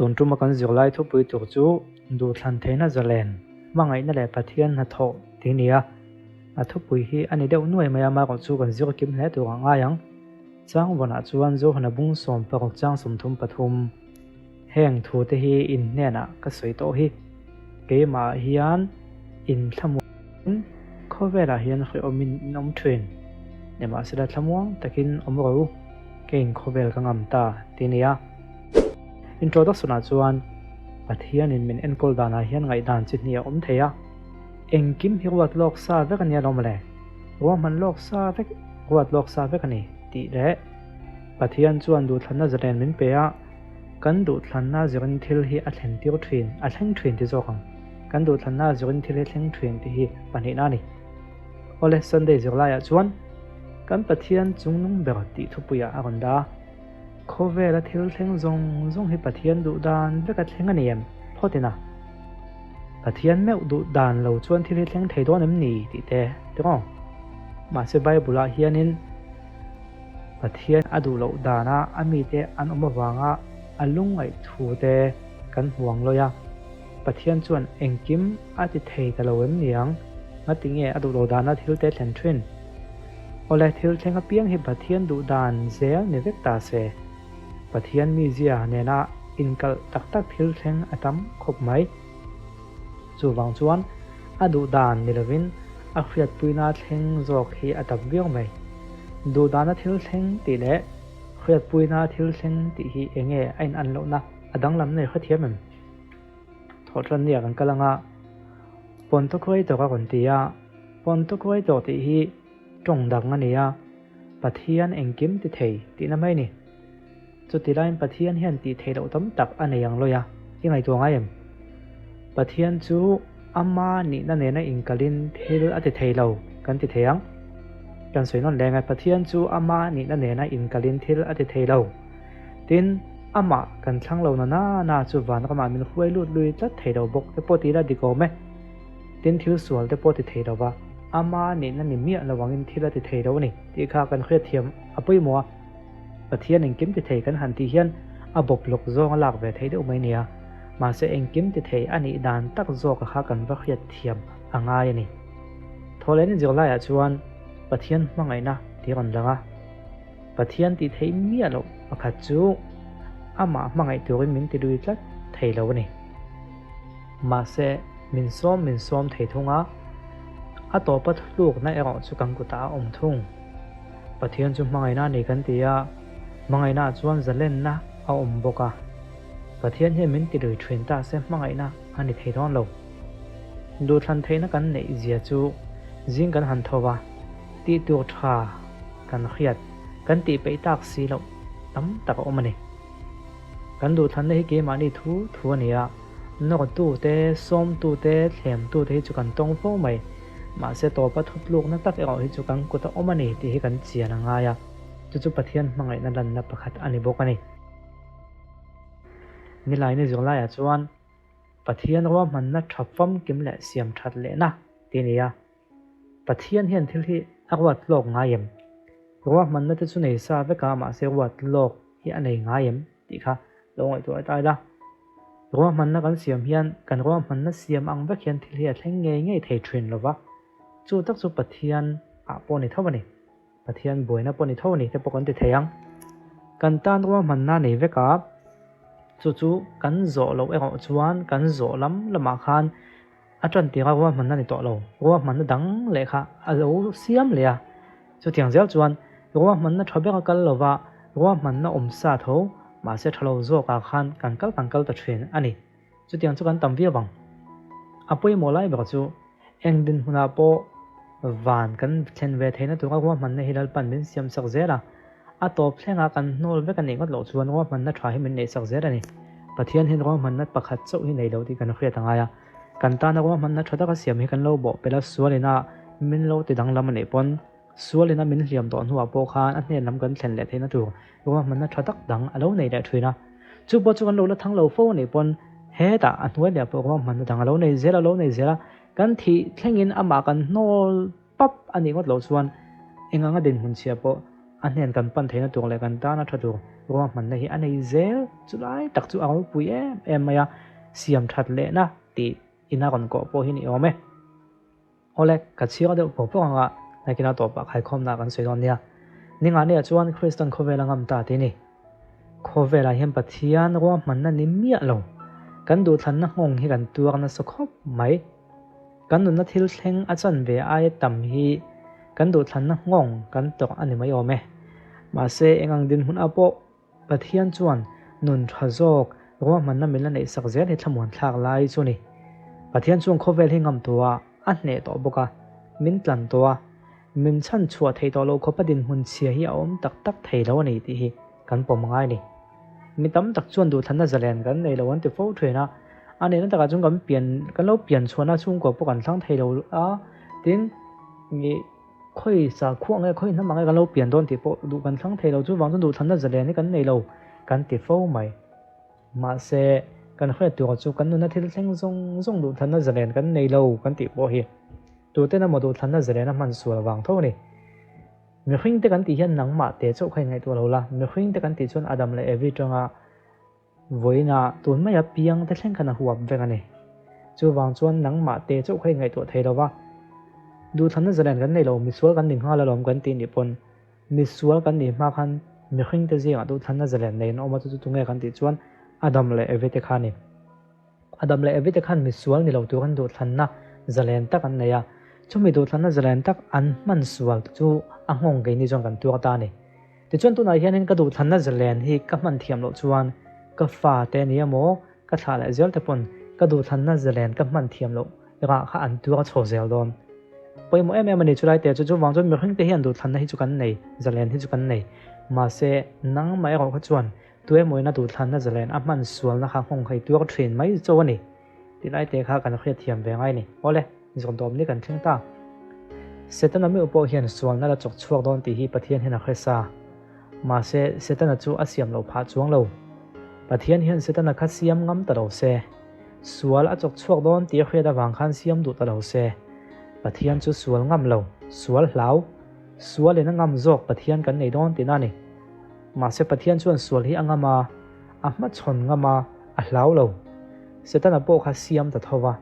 tuần trung mà kan zir lai thu pui tur chu du thlan theina zalen mangai na le pathian na tho ti nia a thu pui hi ani deuh nuai mai ama ko chu kan zir kim hle tur anga yang chang wana chuan zo hana bung som parok chang somthum pathum heng thu te hi in nena ka soi to hi ke ma hian in thlamu khovela hian khoi omin nom thrin nema sida thlamuang takin omro kein khovel ka ngam ta tinia introduction a chuan pathian in min enkol dana hian ngai dan chithnia om theya engkim hiwat lok sa vek ania lomle wa man lok sa vek wat lok sa vek ani ti le pathian chuan du thlanna zaren min peya kan du thlanna zirin thil hi a thlen tir thrin a thleng thrin ti zokang kan du thlanna zirin thil hi thleng thrin ti hi pani na ni ole sunday zirlaya chuan kan pathian chungnung ber ti thupuya agonda khovela thil thleng zong hi pathian du dan veka thleng aniam photina pathian meu du dan lo chuan thil hi thleng theidon em ni ti te tero ma se bible a hianin pathian adu lo dana ami te an omawanga alungai thu te kan huang loya pathian chuan engkim ati thei talo em niang ngatinge adu lo dana thil te thlen thrin ole thil thlenga piang hi pathian du dan zel ni vek ta se pathian mi zia nena inkal tak tak thil thleng atam khop mai chu wang chuan adu dan nilovin a khriat puina thleng zok hi atap viau mai du dana thil thleng ti le khriat puina thil thleng ti hi enge ain an lo na adang lam nei khathiamem thotran nia kan kalanga ponto khoi to ka kon tia ponto khoi to ti hi tong dang ania pathian engkim ti thei ti na mai ni chu ti lain pathian hian ti thei lo tam tak aneyang loya ingai to ngai em pathian chu ama ni na ne na inkalin thil ati thei lo kan ti theyang kan soinon lenga pathian chu ama ni na ne na inkalin thil ati thei lo tin ama kan thlang lo na chu van ka ma min huai lut lui tlat thei lo bok te poti la diko me tin thil sual te poti thei lo ba ama ni na ni mi lawangin thil ati thei lo ni ti kha kan khre thiam apui mo pathian engkim ti thei kan han ti hian a bop lok zong lak ve thei deuh mai nia ma se engkim ti thei ani dan tak zo ka kha kan va khriat thiam anga yani tholen zirla ya chuan pathian mangai na ti ron langa pathian ti thei mi alo pakhat chu ama mangai turin min ti lui tlat thei lo ni ma se min som thei thunga a to pat luk na ero chu kan ku ta om thung pathian chu mangai na ni kan tia mangai na chuan zalen na a om boka pathian he min ti lui thrin ta se mangai na ani thei don lo du thlan theina kan nei zia chu jing kan han thowa ti tu tha kan khiat kan ti pe tak si lo tam tak omani kan du thlan nei ke mani thu ania no tu te som tu te thlem tu te chu kan tong fo mai ma se to pa thup luk na tak ero hi chu kan ku ta omani ti hi kan chian anga ya chu pathian mangai na lan na pakhat ani bokani ni lai ni zirla ya chuan pathian ro man na thapam kim le siam that le na ti nia pathian hian thil hi awat lok ngayem ro man na te chu nei sa ve ka ma se wat lok hi anei ngayem ti kha longoi to tai da ro man na kan siam hian kan ro man na siam ang ve khian thil hi thleng ngei thei thrin lova chu tak chu pathian a poni thawani pathian boina poni thawani te pokon ti theyang kan tan ro man na nei ve ka chu kan zo lo ero chuan kan zo lama khan atran ti ro man na ni to lo ro man na dang le kha a lo siam le a chu tiang zel chuan ro man na thabe ka kal lova ro man na om sa tho ma se thalo zo ka khan kan kal ta thrin ani chu tiang chu kan tam vi bang apoi molai ba chu engdin huna po van kan thlen ve theina tu ro man na hilal pan min siam sak zela a top thlenga kan nol ve kan ningot lo chuan ro man na tha hi min nei sak zela ni pathian hin ro man na pakhat chau hi nei lo ti kan khria tanga ya kan ta na ro man na thada ka siam hi kan lo bo pela sualina min lo ti dang lam nei pon sualina min hliam don huwa po khan a hne lam kan thlen le theina tu ro man na thadak dang alo nei le thuina chu bo chu kan lo la thang lo fo nei pon he ta an huai le po ro man na dang alo nei zela kan thi thlengin ama kan nol pap ani ngot lo chuan enga nga din hun sia po a hnen kan pan theina tu le kan ta na thadu roma man na hi anei zel chulai tak chu ang pui em maya siam that le na ti ina kon ko po hi ni ome ole ka chiwa de po po nga na kina to pa khai khom na kan seidon nia ninga ne chuan Christian khovela ngam ta ti ni khovela hem pathian roma man na ni mia lo kan du than na ngong hi kan tuak na sokhop mai kan nu na thil thleng a chan ve ai tam hi kan du than na ngong kan tok ani mai ome ma se engang din hun apo pathian chuan nun thazok roma man na mila nei sak zel hi thlamuan thlak lai chu ni pathian chuan khovel hi ngam tua a hne to boka min tlan tua min chan chua thei to lo khopadin hun chia hi a om tak tak thei lo nei ti hi kan pom ngai ni mi tam tak chuan du than na zalen kan nei lo an ti fo thena ani na taka chung kan lo pian chuana chung ko po kan thlang thei lo a tin ngi khoi sa khuang nge khoi na mangai kan lo pian don ti po du kan thlang thei lo chu wang du than na zalen ni kan nei lo kan ti fo mai ma se kan khoi tu chu kan nu na thil thleng zong du than na zalen kan nei lo kan ti po hi tu te na mo du than na zalen na man sual wang tho ni mi khing te kan ti hian nang ma te chau khai ngai tu lo la mi khing te kan ti chuan adam le evi tanga voina tun mai a piang te thleng kana huap vek ani chu wang chuan nang ma te chau khai ngai tu thei lo wa du than na zalen kan nei lo mi sual kan ning ha la lom kan ti ni pon mi sual kan ni ma khan mi khing te zinga du than na zalen nei no ma chu tu nge kan ti chuan adam le evi te khani adam le evi te khan mi sual ni lo tu kan du than na zalen tak an neya chumi du than na zalen tak an man sual chu a ngong ge ni jong kan tu ta ni ti chuan tu na hianin ka du than na zalen hi ka man thiam lo chuan ka fa te ni amo ka tha la zel te pon ka du than na zalen ka man thiam lo ra kha an tu ka chho zel don poi mo em ani chulai te chu wang chon mi khing te hian du than na hi chu kan nei zalen hi chu kan nei ma se nang mai ro kha chuan tu e moi na du than na zalen a man sual na kha ngong khai tu ka thin mai chu ani ti lai te kha kan khria thiam ve ngai ni ole zon dom ni kan thing ta setana mi upo hian sual na la chok chuak don ti hi pathian hena khresa ma se setana chu asiam lo pha chuang lo pathian hian setana kha siam ngam ta lo se sual a chok chuak don ti khria da wang khan siam du ta lo se pathian chu sual ngam lo sual hlau sual ena ngam zok pathian kan nei don ti na ni ma se pathian chuan sual hi angama a ma chon ngama a hlau lo setana po kha siam ta thowa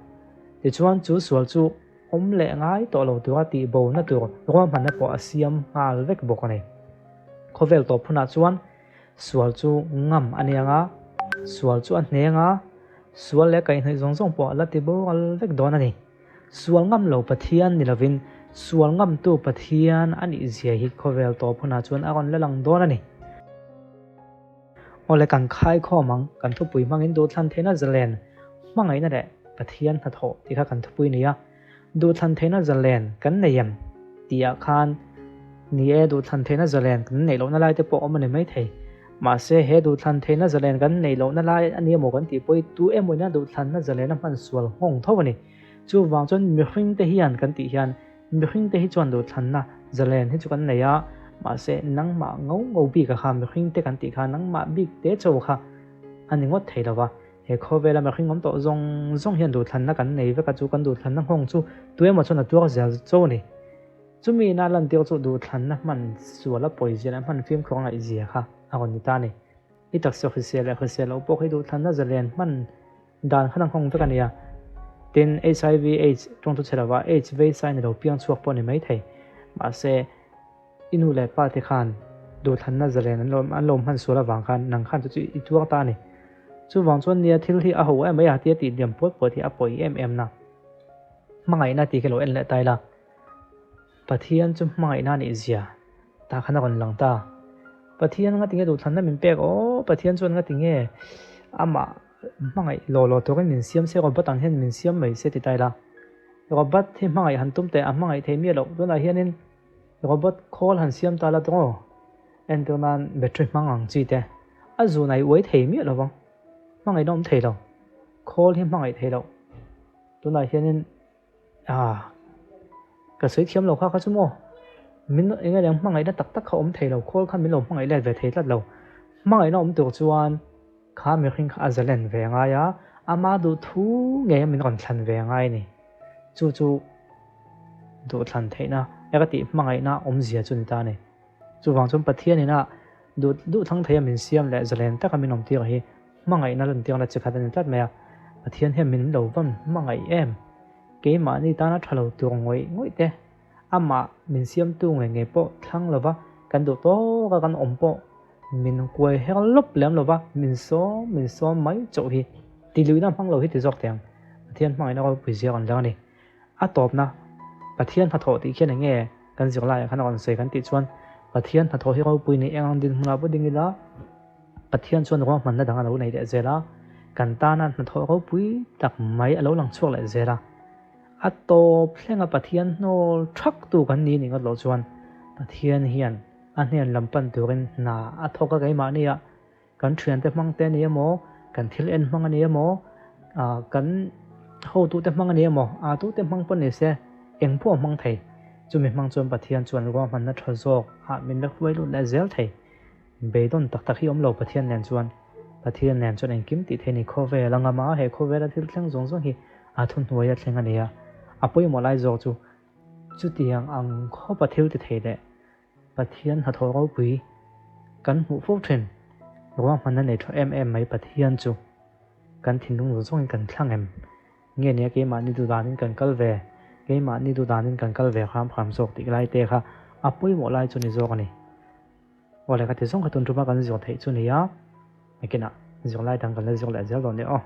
ti chuan chu sual chu om le ngai to lo tu ti bo na tu ro man na po asiam ngal vek bok ani khovel to phuna chuan sual chu ngam anianga sual chu an hnenga sual le kai hnai zong po la ti bo al vek don ani sual ngam lo pathian ni lovin sual ngam tu pathian ani zia hi khovel to phuna chuan agon le lang don ani ole kan khai kho mang kan thu pui mangin do thlan thena zalen mangai na de pathian tha tho ti kha kan thu pui nia du than thena zalen kan neyam tia khan ni e du than thena zalen kan nei lo na lai te po omani mai thei ma se he du than thena zalen kan nei lo na lai ani mo kan ti poi tu e moina du than na zalen man sual hong thawani chu wang chon mi hring te hian kan ti hian mi hring te hi chuan du than na zalen hi chu kan neya ma se nang ma ngau bi ka kha mi hring te kan ti kha nang ma bi te chaw kha ani ngot thei lawa he khovela ma khingom to zong hian du than na kan nei ve ka chu kan du than na hong chu tuem ma chona tuak zel chaw ni chumi na lan tiu chu du than na man suala poison man film khong ai zia kha agon ni ta ni i tak so khisial po khai du than na zalen man dan khanang hong ve ka nia tin HIV AIDS trong tu chelawa HIV sign lo piang chuak po ni mai thei ma se inu le pa te khan du than na zalen an lom han suala wang khan nang khan chu i tuak ta ni chu wang chuan nia thil hi a ho em ya ti diam pot pot hi a poi em na mangai na ti ke lo en le tai la pathian chu mangai na ni zia ta khana kon lang ta pathian nga tinge du than na min pek o pathian chuan nga tinge ama mangai lo to kan min siam se ko batang hen min siam mai se ti tai la robot thi mangai han tum te a mangai thei mi lo to na hianin robot call han siam ta la to en to nan battery mangang chi te a zu nai wei thei mi lo wang mangai dom thei lo call hi mangai thei lo to na hianin ka sei thiam lo kha chu mo min enga lang mangai da tak tak kha om thei lo call kha min lo mangai le ve thei tat lo mangai no om tu chuan kha mi khing kha zalen ve nga ya ama du thu nge min kon thlan ve ngai ni chu du thlan theina ega ti mangai na om zia chun ta ni chu wang chum pathian ina du thang thei min siam le zalen taka min om tir hi mangai na lan tir la chakhat an tat me pathian he min lo vam mangai em ke ma ni ta na thalo tur ngoi te ama min siam tu nge po thlang lova kan do to ka kan om po min kuai hel lop lem lova min so mai cho hi ti lui na phang lo hi ti jok teng pathian mangai na ko puizia kan la ni a top na pathian phatho ti khian nge kan zir lai khan on se kan ti chuan pathian phatho hi ko pui ni engang din huna bu ding ila pathian chuan ro man na dang lo nei de zela kan ta na phatho ko pui tak mai alo lang chuak le zela a to phlenga pathian no thak tu kan ni ngot lo chuan pathian hian a hnen lampan turin na a thoka kai ma ni a kan thian te mang te ni emo kan thil en mang ani emo kan ho tu te mang ani emo a tu te mang pon ni se eng po mang thei chumi mang chuan pathian chuan ro man na thazok a min la khwai lu la zel thei beidon tak tak hi om lo pathian nen chuan eng kim ti theni khove langa ma he khove la thil thleng zong zong hi a thun hnuai a thleng ani a apoi mo lai zo chu tiang ang kho pathil ti thei le pathian ha tho ro pui kan hu fo thren ro man na nei tho em mai pathian chu kan thin dung zong kan thlang em nge ne ke ma ni du danin kan kal ve ke ma ni du danin kan kal ve kham sok ti lai te kha apoi mo lai chu ni zo ani wala ka te zong ka tun tu ba kan zo thei chu ni ya ekena zong lai dang kan la zong la zel don ne o